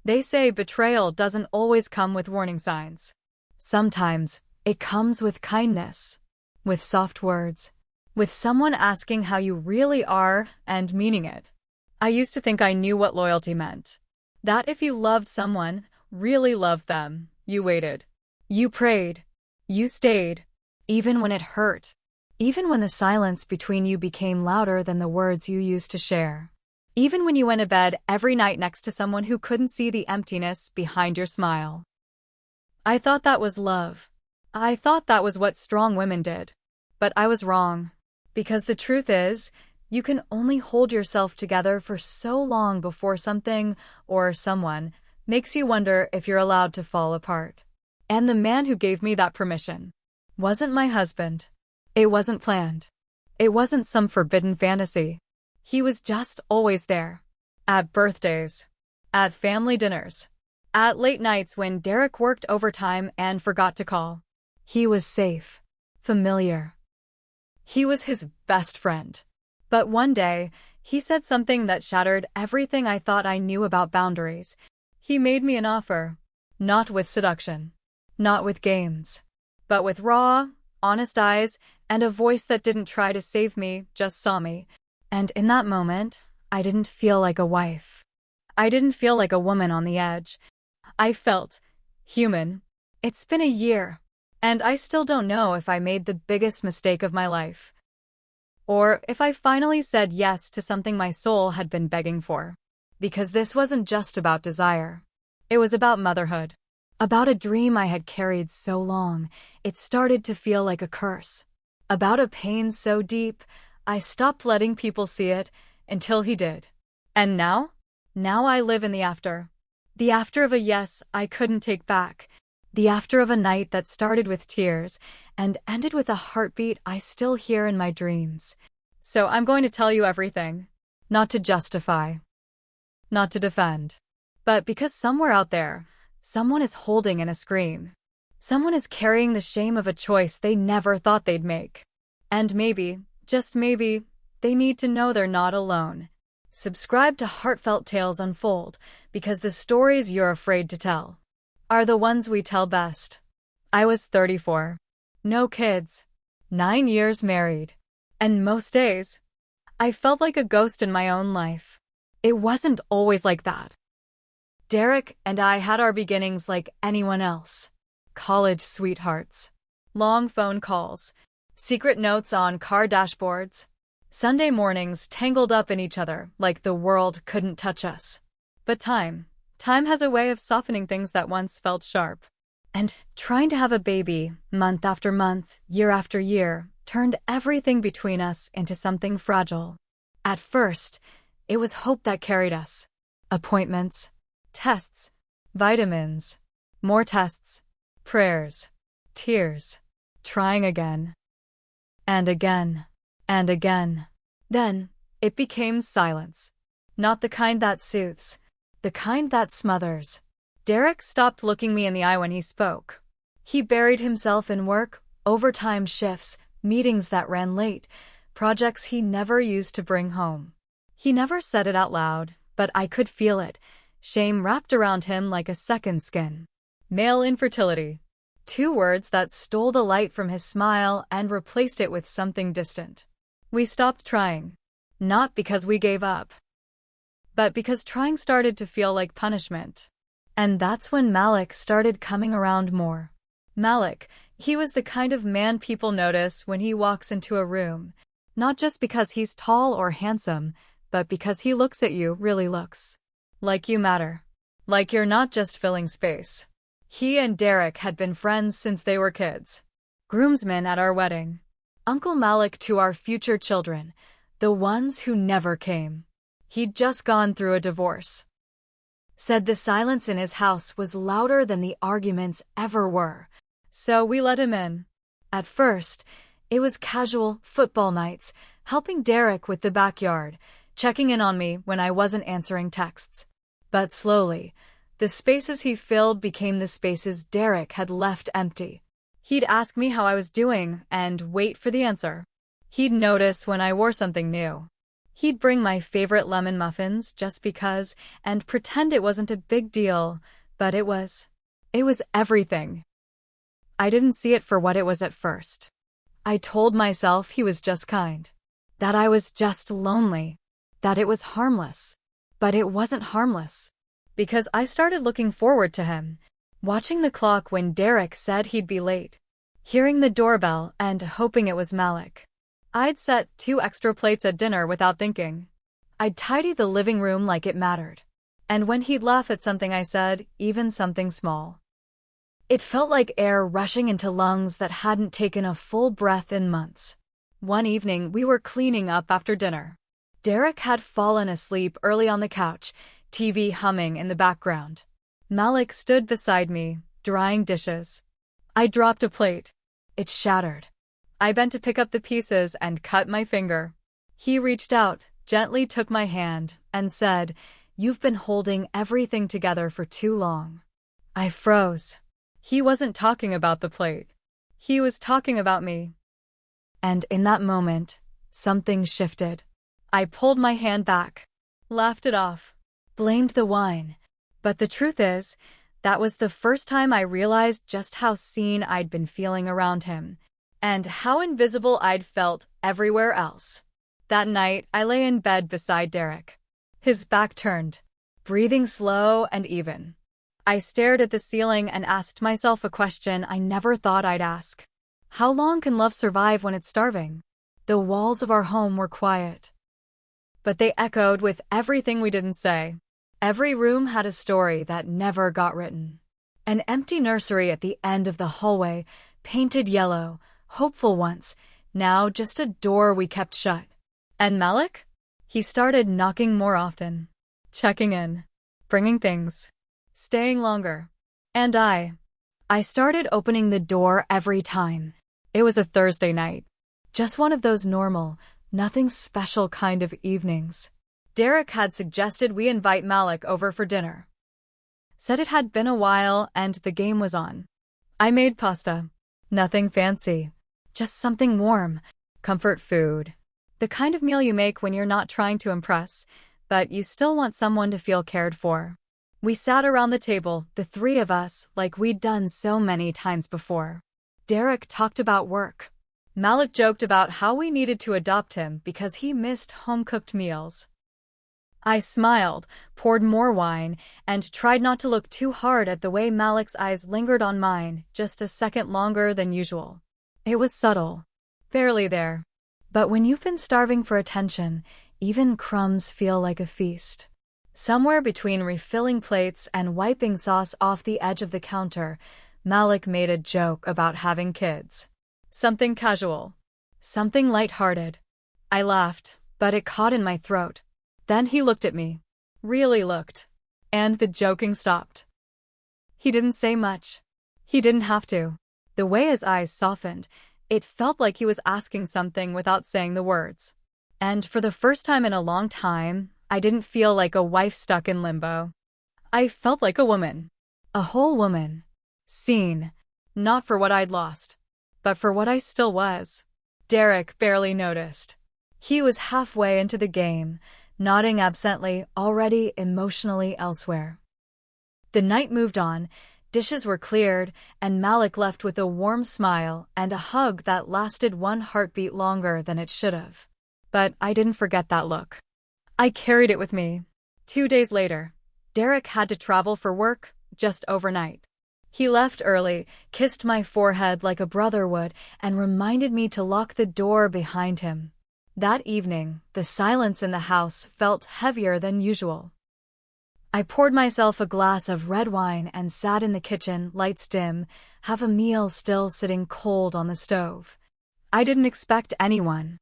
They say betrayal doesn't always come with warning signs. Sometimes, it comes with kindness, with soft words, with someone asking how you really are and meaning it. I used to think I knew what loyalty meant. That if you loved someone, really loved them, you waited. You prayed. You stayed. Even when it hurt. Even when the silence between you became louder than the words you used to share. Even when you went to bed every night next to someone who couldn't see the emptiness behind your smile. I thought that was love. I thought that was what strong women did. But I was wrong. Because the truth is, you can only hold yourself together for so long before something, or someone, makes you wonder if you're allowed to fall apart. And the man who gave me that permission wasn't my husband. It wasn't planned. It wasn't some forbidden fantasy. He was just always there. At birthdays. At family dinners. At late nights when Derek worked overtime and forgot to call. He was safe. Familiar. He was his best friend. But one day, he said something that shattered everything I thought I knew about boundaries. He made me an offer. Not with seduction. Not with games. But with raw, honest eyes, and a voice that didn't try to save me, just saw me. And in that moment, I didn't feel like a wife. I didn't feel like a woman on the edge. I felt human. It's been a year, and I still don't know if I made the biggest mistake of my life. Or if I finally said yes to something my soul had been begging for. Because this wasn't just about desire. It was about motherhood. About a dream I had carried so long, it started to feel like a curse. About a pain so deep, I stopped letting people see it until he did. And now? Now I live in the after. The after of a yes I couldn't take back. The after of a night that started with tears and ended with a heartbeat I still hear in my dreams. So I'm going to tell you everything. Not to justify. Not to defend. But because somewhere out there, someone is holding in a scream. Someone is carrying the shame of a choice they never thought they'd make. And maybe, just maybe, they need to know they're not alone. Subscribe to Heartfelt Tales Unfold, because the stories you're afraid to tell are the ones we tell best. I was 34. No kids. 9 years married. And most days, I felt like a ghost in my own life. It wasn't always like that. Derek and I had our beginnings like anyone else. College sweethearts. Long phone calls. Secret notes on car dashboards. Sunday mornings tangled up in each other like the world couldn't touch us. But time has a way of softening things that once felt sharp. And trying to have a baby, month after month, year after year, turned everything between us into something fragile. At first, it was hope that carried us. Appointments, tests, vitamins, more tests, prayers, tears, trying again. And again. And again. Then, it became silence. Not the kind that soothes, the kind that smothers. Derek stopped looking me in the eye when he spoke. He buried himself in work, overtime shifts, meetings that ran late, projects he never used to bring home. He never said it out loud, but I could feel it. Shame wrapped around him like a second skin. Male infertility. 2 words that stole the light from his smile and replaced it with something distant. We stopped trying. Not because we gave up, but because trying started to feel like punishment. And that's when Malik started coming around more. Malik, he was the kind of man people notice when he walks into a room. Not just because he's tall or handsome, but because he looks at you, really looks. Like you matter. Like you're not just filling space. He and Derek had been friends since they were kids. Groomsmen at our wedding. Uncle Malik to our future children. The ones who never came. He'd just gone through a divorce. Said the silence in his house was louder than the arguments ever were. So we let him in. At first, it was casual football nights, helping Derek with the backyard, checking in on me when I wasn't answering texts. But slowly, the spaces he filled became the spaces Derek had left empty. He'd ask me how I was doing and wait for the answer. He'd notice when I wore something new. He'd bring my favorite lemon muffins just because and pretend it wasn't a big deal, but it was. It was everything. I didn't see it for what it was at first. I told myself he was just kind, that I was just lonely, that it was harmless. But it wasn't harmless. Because I started looking forward to him, watching the clock when Derek said he'd be late, hearing the doorbell and hoping it was Malik. I'd set 2 extra plates at dinner without thinking. I'd tidy the living room like it mattered. And when he'd laugh at something I said, even something small, it felt like air rushing into lungs that hadn't taken a full breath in months. One evening, we were cleaning up after dinner. Derek had fallen asleep early on the couch, TV humming in the background. Malik stood beside me, drying dishes. I dropped a plate. It shattered. I bent to pick up the pieces and cut my finger. He reached out, gently took my hand, and said, "You've been holding everything together for too long." I froze. He wasn't talking about the plate. He was talking about me. And in that moment, something shifted. I pulled my hand back, laughed it off, blamed the wine. But the truth is, that was the first time I realized just how seen I'd been feeling around him, and how invisible I'd felt everywhere else. That night, I lay in bed beside Derek, his back turned, breathing slow and even. I stared at the ceiling and asked myself a question I never thought I'd ask. How long can love survive when it's starving? The walls of our home were quiet, but they echoed with everything we didn't say. Every room had a story that never got written. An empty nursery at the end of the hallway, painted yellow, hopeful once, now just a door we kept shut. And Malik? He started knocking more often, checking in, bringing things, staying longer. And I started opening the door every time. It was a Thursday night. Just one of those normal, nothing special kind of evenings. Derek had suggested we invite Malik over for dinner. Said it had been a while and the game was on. I made pasta. Nothing fancy. Just something warm. Comfort food. The kind of meal you make when you're not trying to impress, but you still want someone to feel cared for. We sat around the table, the 3 of us, like we'd done so many times before. Derek talked about work. Malik joked about how we needed to adopt him because he missed home-cooked meals. I smiled, poured more wine, and tried not to look too hard at the way Malik's eyes lingered on mine just a second longer than usual. It was subtle, barely there. But when you've been starving for attention, even crumbs feel like a feast. Somewhere between refilling plates and wiping sauce off the edge of the counter, Malik made a joke about having kids. Something casual, something light-hearted. I laughed, but it caught in my throat. Then he looked at me. Really looked. And the joking stopped. He didn't say much. He didn't have to. The way his eyes softened, it felt like he was asking something without saying the words. And for the first time in a long time, I didn't feel like a wife stuck in limbo. I felt like a woman. A whole woman. Seen. Not for what I'd lost, but for what I still was. Derek barely noticed. He was halfway into the game, nodding absently, already emotionally elsewhere. The night moved on, dishes were cleared, and Malik left with a warm smile and a hug that lasted 1 heartbeat longer than it should have. But I didn't forget that look. I carried it with me. 2 days later, Derek had to travel for work, just overnight. He left early, kissed my forehead like a brother would, and reminded me to lock the door behind him. That evening, the silence in the house felt heavier than usual. I poured myself a glass of red wine and sat in the kitchen, lights dim, half a meal still sitting cold on the stove. I didn't expect anyone.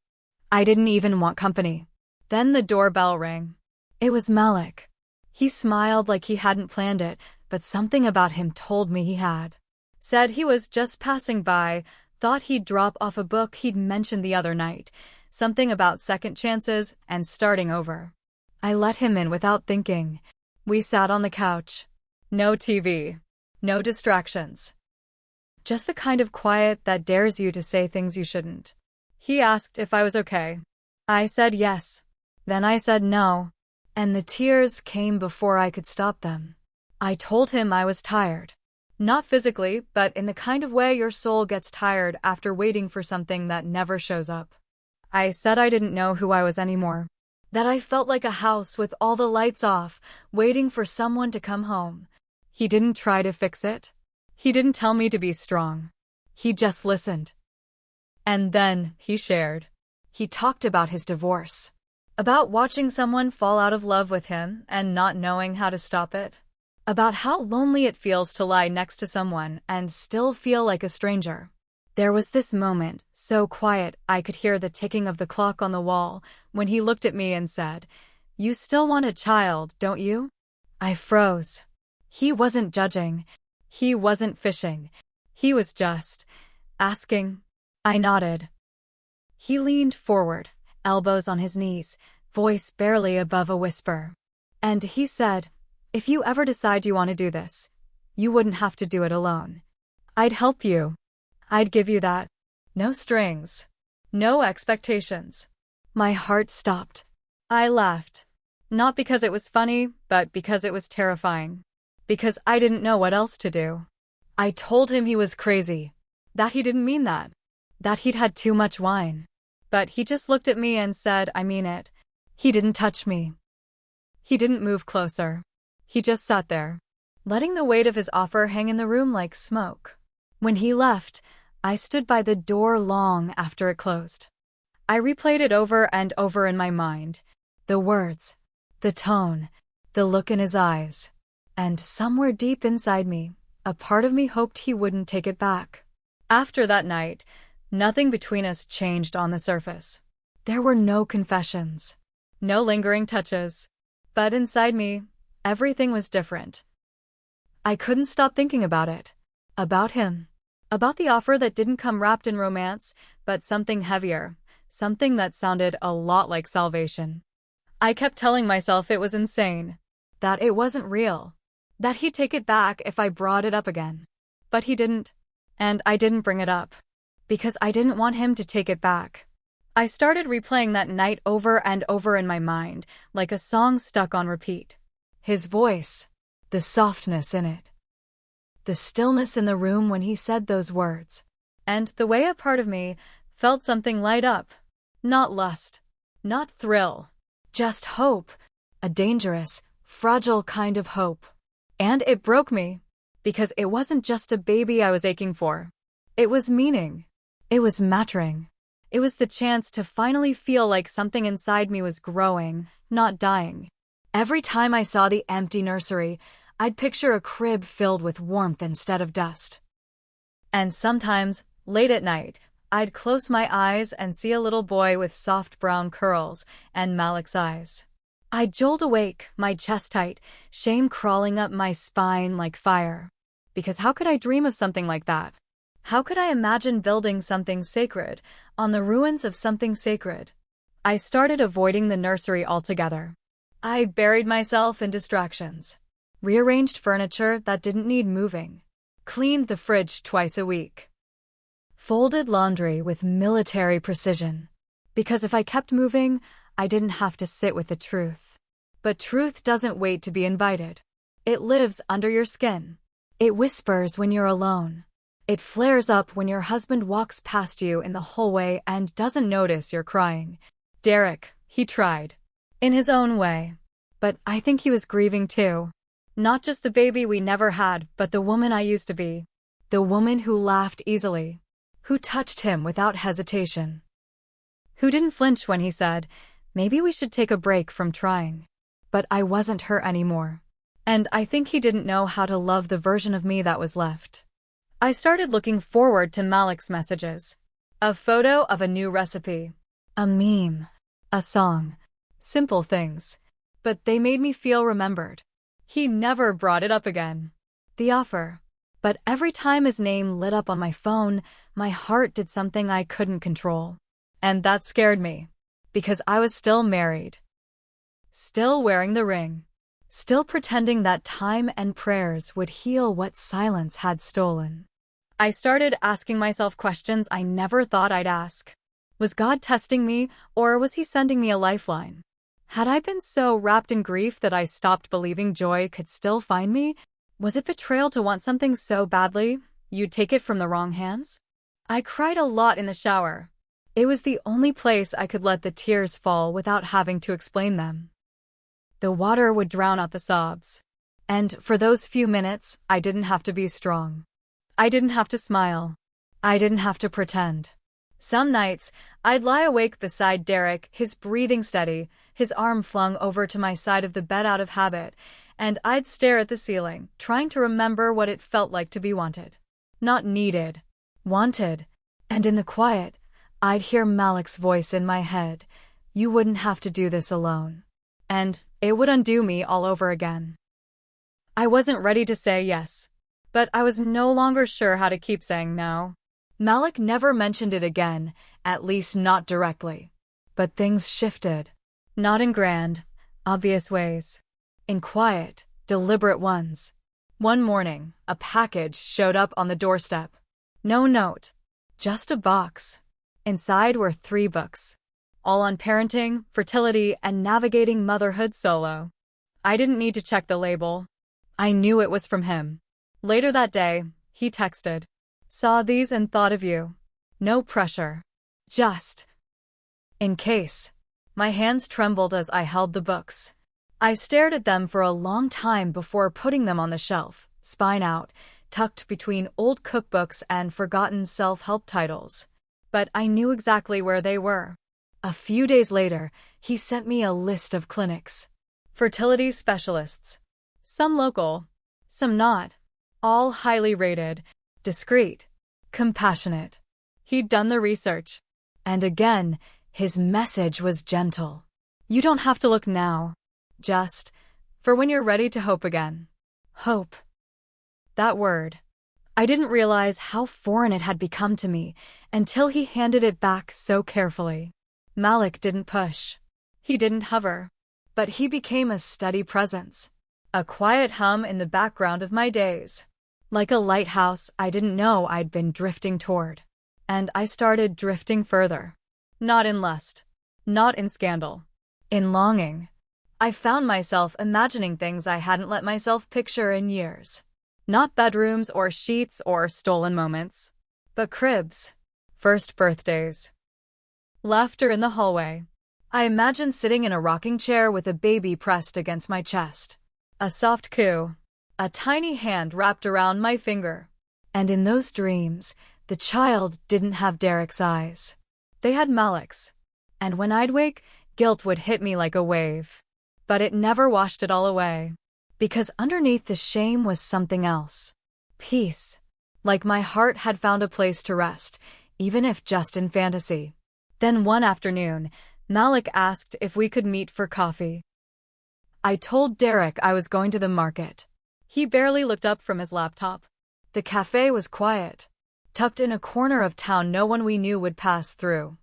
I didn't even want company. Then the doorbell rang. It was Malik. He smiled like he hadn't planned it, but something about him told me he had. Said he was just passing by, thought he'd drop off a book he'd mentioned the other night. Something about second chances and starting over. I let him in without thinking. We sat on the couch. No TV. No distractions. Just the kind of quiet that dares you to say things you shouldn't. He asked if I was okay. I said yes. Then I said no, and the tears came before I could stop them. I told him I was tired. Not physically, but in the kind of way your soul gets tired after waiting for something that never shows up. I said I didn't know who I was anymore. That I felt like a house with all the lights off, waiting for someone to come home. He didn't try to fix it. He didn't tell me to be strong. He just listened. And then he shared. He talked about his divorce. About watching someone fall out of love with him and not knowing how to stop it. About how lonely it feels to lie next to someone and still feel like a stranger. There was this moment, so quiet I could hear the ticking of the clock on the wall, when he looked at me and said, "You still want a child, don't you?" I froze. He wasn't judging. He wasn't fishing. He was just asking. I nodded. He leaned forward, elbows on his knees, voice barely above a whisper. And he said, "If you ever decide you want to do this, you wouldn't have to do it alone. I'd help you. I'd give you that. No strings. No expectations." My heart stopped. I laughed. Not because it was funny, but because it was terrifying. Because I didn't know what else to do. I told him he was crazy. That he didn't mean that. That he'd had too much wine. But he just looked at me and said, "I mean it." He didn't touch me. He didn't move closer. He just sat there, letting the weight of his offer hang in the room like smoke. When he left, I stood by the door long after it closed. I replayed it over and over in my mind. The words, the tone, the look in his eyes. And somewhere deep inside me, a part of me hoped he wouldn't take it back. After that night, nothing between us changed on the surface. There were no confessions, no lingering touches. But inside me, everything was different. I couldn't stop thinking about it. About him. About the offer that didn't come wrapped in romance, but something heavier. Something that sounded a lot like salvation. I kept telling myself it was insane. That it wasn't real. That he'd take it back if I brought it up again. But he didn't. And I didn't bring it up. Because I didn't want him to take it back. I started replaying that night over and over in my mind, like a song stuck on repeat. His voice. The softness in it. The stillness in the room when he said those words. And the way a part of me felt something light up. Not lust. Not thrill. Just hope. A dangerous, fragile kind of hope. And it broke me. Because it wasn't just a baby I was aching for. It was meaning. It was mattering. It was the chance to finally feel like something inside me was growing, not dying. Every time I saw the empty nursery, I'd picture a crib filled with warmth instead of dust. And sometimes, late at night, I'd close my eyes and see a little boy with soft brown curls and Malik's eyes. I'd jolt awake, my chest tight, shame crawling up my spine like fire. Because how could I dream of something like that? How could I imagine building something sacred on the ruins of something sacred? I started avoiding the nursery altogether. I buried myself in distractions. Rearranged furniture that didn't need moving. Cleaned the fridge twice a week. Folded laundry with military precision. Because if I kept moving, I didn't have to sit with the truth. But truth doesn't wait to be invited. It lives under your skin. It whispers when you're alone. It flares up when your husband walks past you in the hallway and doesn't notice you're crying. Derek, he tried. In his own way. But I think he was grieving too. Not just the baby we never had, but the woman I used to be. The woman who laughed easily. Who touched him without hesitation. Who didn't flinch when he said, "Maybe we should take a break from trying." But I wasn't her anymore. And I think he didn't know how to love the version of me that was left. I started looking forward to Malik's messages. A photo of a new recipe. A meme. A song. Simple things. But they made me feel remembered. He never brought it up again. The offer. But every time his name lit up on my phone, my heart did something I couldn't control. And that scared me. Because I was still married. Still wearing the ring. Still pretending that time and prayers would heal what silence had stolen. I started asking myself questions I never thought I'd ask. Was God testing me, or was he sending me a lifeline? Had I been so wrapped in grief that I stopped believing joy could still find me? Was it betrayal to want something so badly you'd take it from the wrong hands? I cried a lot in the shower. It was the only place I could let the tears fall without having to explain them. The water would drown out the sobs. And for those few minutes, I didn't have to be strong. I didn't have to smile. I didn't have to pretend. Some nights, I'd lie awake beside Derek, his breathing steady, his arm flung over to my side of the bed out of habit, and I'd stare at the ceiling, trying to remember what it felt like to be wanted. Not needed. Wanted. And in the quiet, I'd hear Malik's voice in my head. You wouldn't have to do this alone. And it would undo me all over again. I wasn't ready to say yes, but I was no longer sure how to keep saying no. Malik never mentioned it again, at least not directly. But things shifted. Not in grand, obvious ways. In quiet, deliberate ones. One morning, a package showed up on the doorstep. No note. Just a box. Inside were 3 books. All on parenting, fertility, and navigating motherhood solo. I didn't need to check the label. I knew it was from him. Later that day, he texted. Saw these and thought of you. No pressure. Just in case. My hands trembled as I held the books. I stared at them for a long time before putting them on the shelf, spine out, tucked between old cookbooks and forgotten self-help titles. But I knew exactly where they were. A few days later, he sent me a list of clinics. Fertility specialists. Some local, some not. All highly rated, discreet, compassionate. He'd done the research. And again, his message was gentle. You don't have to look now. Just for when you're ready to hope again. Hope. That word. I didn't realize how foreign it had become to me until he handed it back so carefully. Malik didn't push. He didn't hover. But he became a steady presence. A quiet hum in the background of my days. Like a lighthouse I didn't know I'd been drifting toward. And I started drifting further. Not in lust. Not in scandal. In longing. I found myself imagining things I hadn't let myself picture in years. Not bedrooms or sheets or stolen moments. But cribs. First birthdays. Laughter in the hallway. I imagined sitting in a rocking chair with a baby pressed against my chest. A soft coo. A tiny hand wrapped around my finger. And in those dreams, the child didn't have Derek's eyes. They had Malik's. And when I'd wake, guilt would hit me like a wave. But it never washed it all away. Because underneath the shame was something else. Peace. Like my heart had found a place to rest, even if just in fantasy. Then one afternoon, Malik asked if we could meet for coffee. I told Derek I was going to the market. He barely looked up from his laptop. The cafe was quiet. Tucked in a corner of town no one we knew would pass through.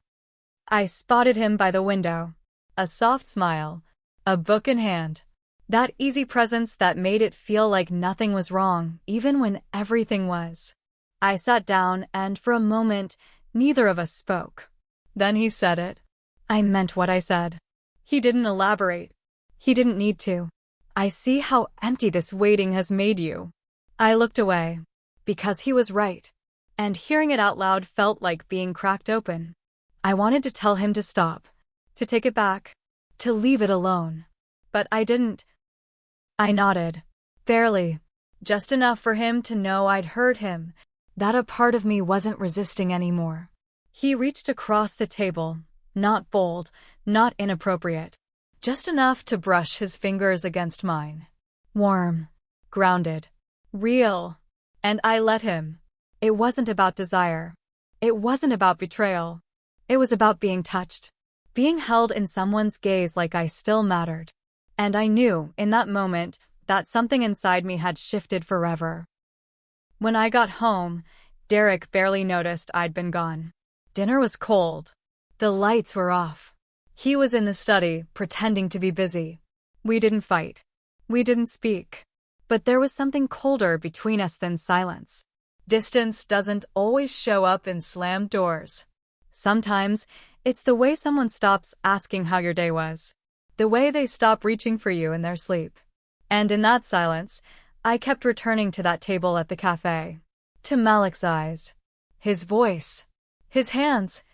I spotted him by the window. A soft smile. A book in hand. That easy presence that made it feel like nothing was wrong, even when everything was. I sat down and for a moment, neither of us spoke. Then he said it. I meant what I said. He didn't elaborate. He didn't need to. I see how empty this waiting has made you. I looked away. Because he was right. And hearing it out loud felt like being cracked open. I wanted to tell him to stop. To take it back. To leave it alone. But I didn't. I nodded. Barely. Just enough for him to know I'd heard him. That a part of me wasn't resisting anymore. He reached across the table. Not bold. Not inappropriate. Just enough to brush his fingers against mine. Warm. Grounded. Real. And I let him. It wasn't about desire. It wasn't about betrayal. It was about being touched. Being held in someone's gaze like I still mattered. And I knew, in that moment, that something inside me had shifted forever. When I got home, Derek barely noticed I'd been gone. Dinner was cold. The lights were off. He was in the study, pretending to be busy. We didn't fight. We didn't speak. But there was something colder between us than silence. Distance doesn't always show up in slammed doors. Sometimes, it's the way someone stops asking how your day was. The way they stop reaching for you in their sleep. And in that silence, I kept returning to that table at the cafe. To Malik's eyes. His voice. His hands.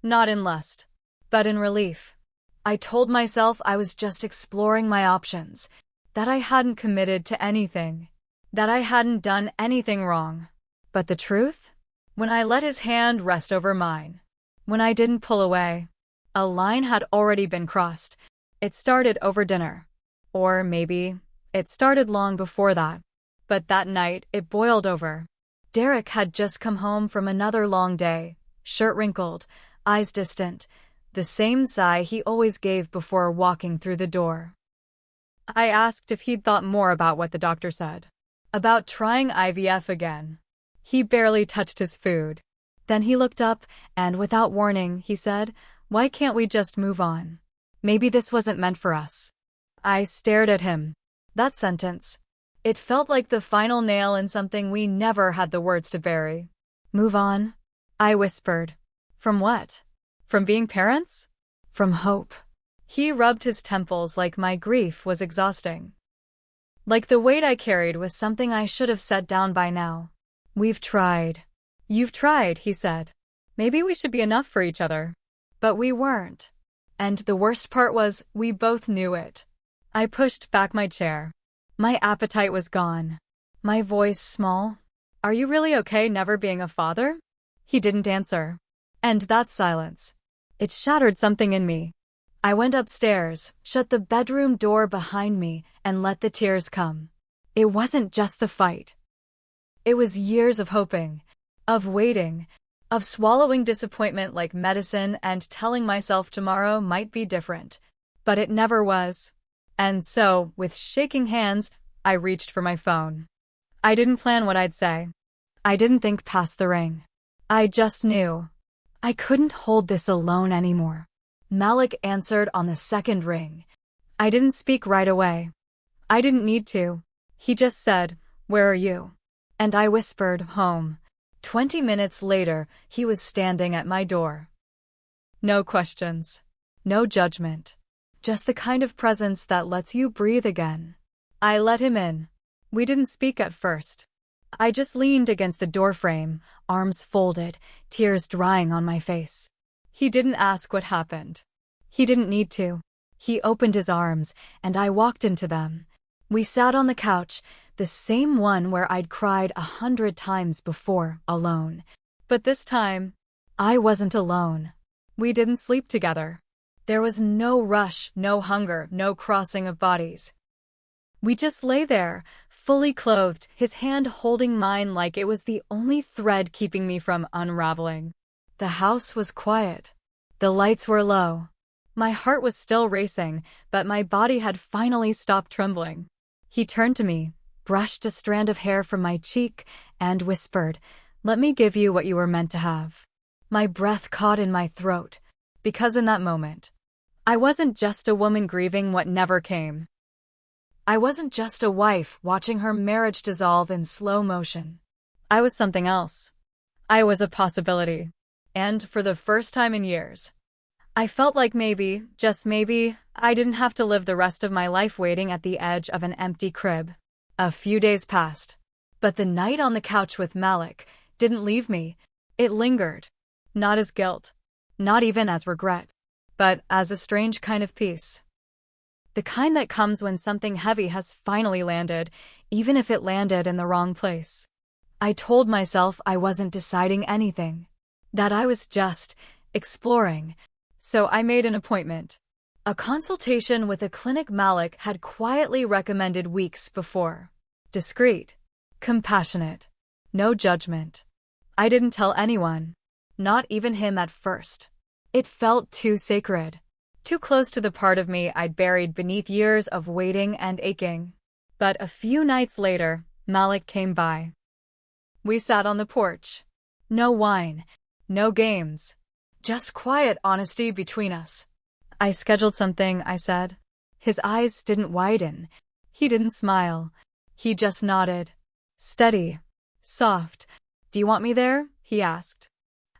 Not in lust, but in relief. I told myself I was just exploring my options, that I hadn't committed to anything, that I hadn't done anything wrong. But the truth? When I let his hand rest over mine, when I didn't pull away, a line had already been crossed. It started over dinner. Or maybe it started long before that. But that night, it boiled over. Derek had just come home from another long day, shirt wrinkled, eyes distant, the same sigh he always gave before walking through the door. I asked if he'd thought more about what the doctor said. About trying IVF again. He barely touched his food. Then he looked up, and without warning, he said, "Why can't we just move on? Maybe this wasn't meant for us." I stared at him. That sentence. It felt like the final nail in something we never had the words to bury. Move on? I whispered. From what? From being parents? From hope. He rubbed his temples like my grief was exhausting. Like the weight I carried was something I should have set down by now. We've tried. You've tried, he said. Maybe we should be enough for each other. But we weren't. And the worst part was, we both knew it. I pushed back my chair. My appetite was gone. My voice small. Are you really okay never being a father? He didn't answer. And that silence. It shattered something in me. I went upstairs, shut the bedroom door behind me, and let the tears come. It wasn't just the fight. It was years of hoping, of waiting, of swallowing disappointment like medicine and telling myself tomorrow might be different. But it never was. And so, with shaking hands, I reached for my phone. I didn't plan what I'd say. I didn't think past the ring. I just knew. I couldn't hold this alone anymore. Malik answered on the second ring. I didn't speak right away. I didn't need to. He just said, "Where are you?" And I whispered, "Home." 20 minutes later, he was standing at my door. No questions. No judgment. Just the kind of presence that lets you breathe again. I let him in. We didn't speak at first. I just leaned against the doorframe, arms folded, tears drying on my face. He didn't ask what happened. He didn't need to. He opened his arms, and I walked into them. We sat on the couch, the same one where I'd cried 100 times before, alone. But this time, I wasn't alone. We didn't sleep together. There was no rush, no hunger, no crossing of bodies. We just lay there, fully clothed, his hand holding mine like it was the only thread keeping me from unraveling. The house was quiet. The lights were low. My heart was still racing, but my body had finally stopped trembling. He turned to me, brushed a strand of hair from my cheek, and whispered, "Let me give you what you were meant to have." My breath caught in my throat, because in that moment, I wasn't just a woman grieving what never came. I wasn't just a wife watching her marriage dissolve in slow motion. I was something else. I was a possibility. And for the first time in years, I felt like maybe, just maybe, I didn't have to live the rest of my life waiting at the edge of an empty crib. A few days passed. But the night on the couch with Malik didn't leave me. It lingered. Not as guilt. Not even as regret. But as a strange kind of peace. The kind that comes when something heavy has finally landed, even if it landed in the wrong place. I told myself I wasn't deciding anything. That I was just exploring. So I made an appointment. A consultation with a clinic Malik had quietly recommended weeks before. Discreet. Compassionate. No judgment. I didn't tell anyone. Not even him at first. It felt too sacred. Too close to the part of me I'd buried beneath years of waiting and aching. But a few nights later, Malik came by. We sat on the porch. No wine. No games. Just quiet honesty between us. I scheduled something, I said. His eyes didn't widen. He didn't smile. He just nodded. Steady. Soft. "Do you want me there?" he asked.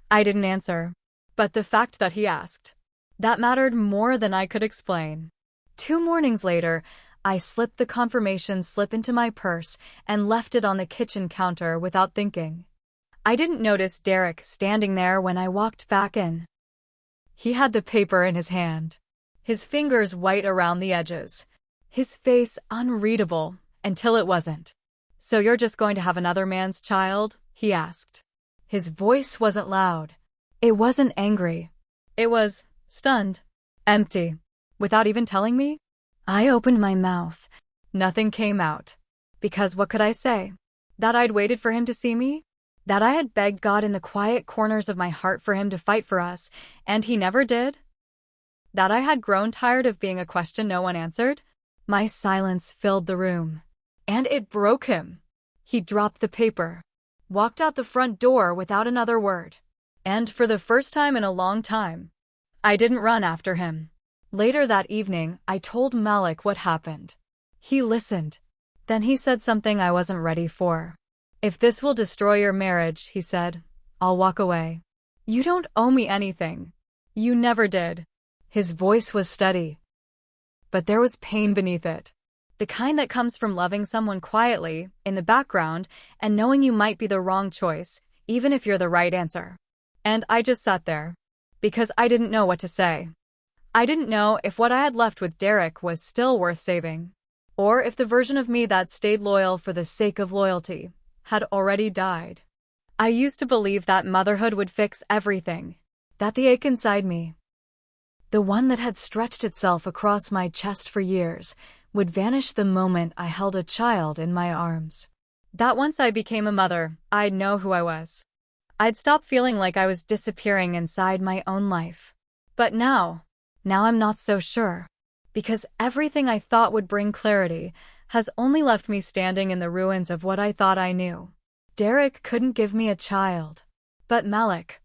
I didn't answer. But the fact that he asked, that mattered more than I could explain. 2 mornings later, I slipped the confirmation slip into my purse and left it on the kitchen counter without thinking. I didn't notice Derek standing there when I walked back in. He had the paper in his hand, his fingers white around the edges, his face unreadable until it wasn't. "So you're just going to have another man's child?" he asked. His voice wasn't loud. It wasn't angry. It was stunned, empty. Without even telling me? I opened my mouth. Nothing came out. Because what could I say? That I'd waited for him to see me? That I had begged God in the quiet corners of my heart for him to fight for us, and he never did? That I had grown tired of being a question no one answered? My silence filled the room. And it broke him. He dropped the paper, walked out the front door without another word. And for the first time in a long time, I didn't run after him. Later that evening, I told Malik what happened. He listened. Then he said something I wasn't ready for. "If this will destroy your marriage," he said, "I'll walk away. You don't owe me anything. You never did." His voice was steady, but there was pain beneath it. The kind that comes from loving someone quietly, in the background, and knowing you might be the wrong choice, even if you're the right answer. And I just sat there, because I didn't know what to say. I didn't know if what I had left with Derek was still worth saving, or if the version of me that stayed loyal for the sake of loyalty had already died. I used to believe that motherhood would fix everything, that the ache inside me, the one that had stretched itself across my chest for years, would vanish the moment I held a child in my arms. That once I became a mother, I'd know who I was. I'd stop feeling like I was disappearing inside my own life. But now I'm not so sure. Because everything I thought would bring clarity has only left me standing in the ruins of what I thought I knew. Derek couldn't give me a child. But Malik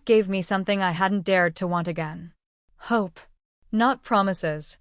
gave me something I hadn't dared to want again. Hope. Not promises.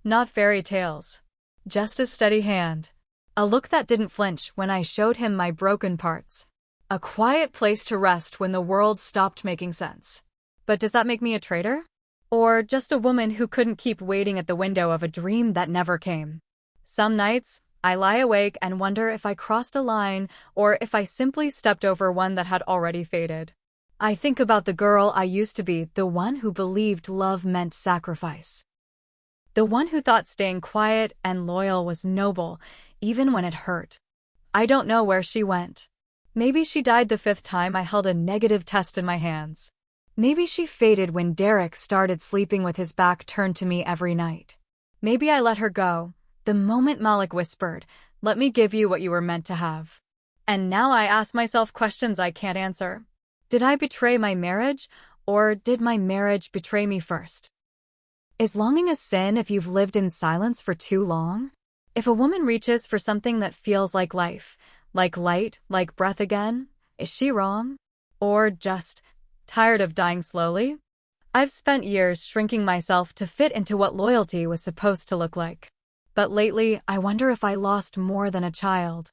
Not fairy tales. Just a steady hand. A look that didn't flinch when I showed him my broken parts. A quiet place to rest when the world stopped making sense. But does that make me a traitor? Or just a woman who couldn't keep waiting at the window of a dream that never came? Some nights, I lie awake and wonder if I crossed a line or if I simply stepped over one that had already faded. I think about the girl I used to be, the one who believed love meant sacrifice. The one who thought staying quiet and loyal was noble, even when it hurt. I don't know where she went. Maybe she died the 5th time I held a negative test in my hands. Maybe she faded when Derek started sleeping with his back turned to me every night. Maybe I let her go, the moment Malik whispered, "Let me give you what you were meant to have." And now I ask myself questions I can't answer. Did I betray my marriage, or did my marriage betray me first? Is longing a sin if you've lived in silence for too long? If a woman reaches for something that feels like life, like light, like breath again, is she wrong? Or just tired of dying slowly? I've spent years shrinking myself to fit into what loyalty was supposed to look like. But lately, I wonder if I lost more than a child.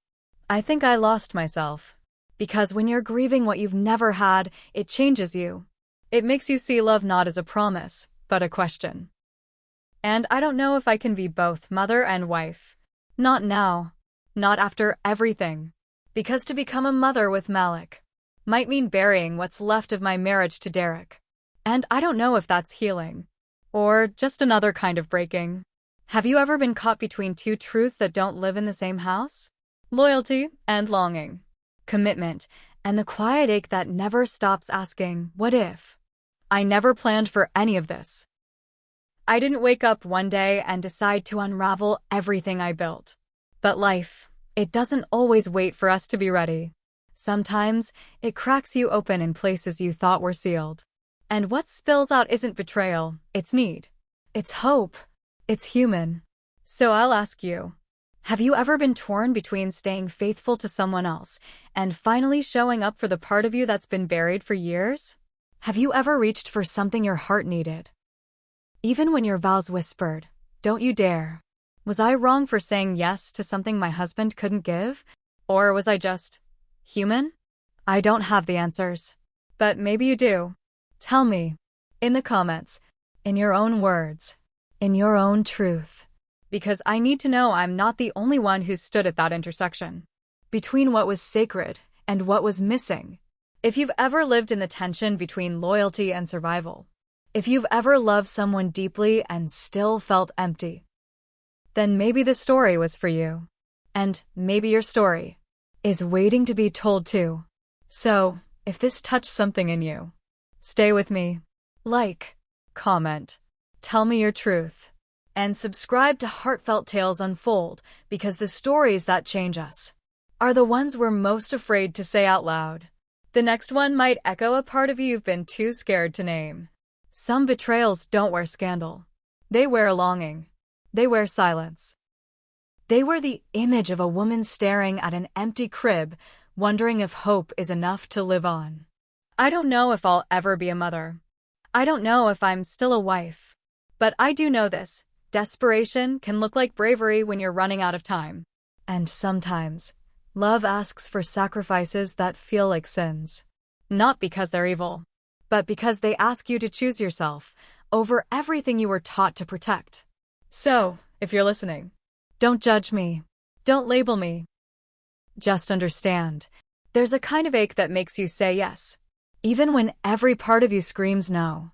I think I lost myself. Because when you're grieving what you've never had, it changes you. It makes you see love not as a promise, but a question. And I don't know if I can be both mother and wife. Not now. Not after everything. Because to become a mother with Malik might mean burying what's left of my marriage to Derek. And I don't know if that's healing. Or just another kind of breaking. Have you ever been caught between two truths that don't live in the same house? Loyalty and longing. Commitment, and the quiet ache that never stops asking, what if? I never planned for any of this. I didn't wake up one day and decide to unravel everything I built. But life, it doesn't always wait for us to be ready. Sometimes, it cracks you open in places you thought were sealed. And what spills out isn't betrayal, it's need. It's hope. It's human. So I'll ask you. Have you ever been torn between staying faithful to someone else and finally showing up for the part of you that's been buried for years? Have you ever reached for something your heart needed? Even when your vows whispered, "Don't you dare." Was I wrong for saying yes to something my husband couldn't give? Or was I just human? I don't have the answers. But maybe you do. Tell me. In the comments. In your own words. in your own truth. Because I need to know I'm not the only one who stood at that intersection. Between what was sacred and what was missing. If you've ever lived in the tension between loyalty and survival, if you've ever loved someone deeply and still felt empty, then maybe this story was for you. And maybe your story is waiting to be told too. So, if this touched something in you, stay with me. Like, comment, tell me your truth, and subscribe to Heartfelt Tales Unfold, because the stories that change us are the ones we're most afraid to say out loud. The next one might echo a part of you you've been too scared to name. Some betrayals don't wear scandal. They wear longing. They wear silence. They wear the image of a woman staring at an empty crib, wondering if hope is enough to live on. I don't know if I'll ever be a mother. I don't know if I'm still a wife. But I do know this: desperation can look like bravery when you're running out of time. And sometimes, love asks for sacrifices that feel like sins. Not because they're evil, but because they ask you to choose yourself over everything you were taught to protect. So, if you're listening, don't judge me. Don't label me. Just understand, there's a kind of ache that makes you say yes, even when every part of you screams no.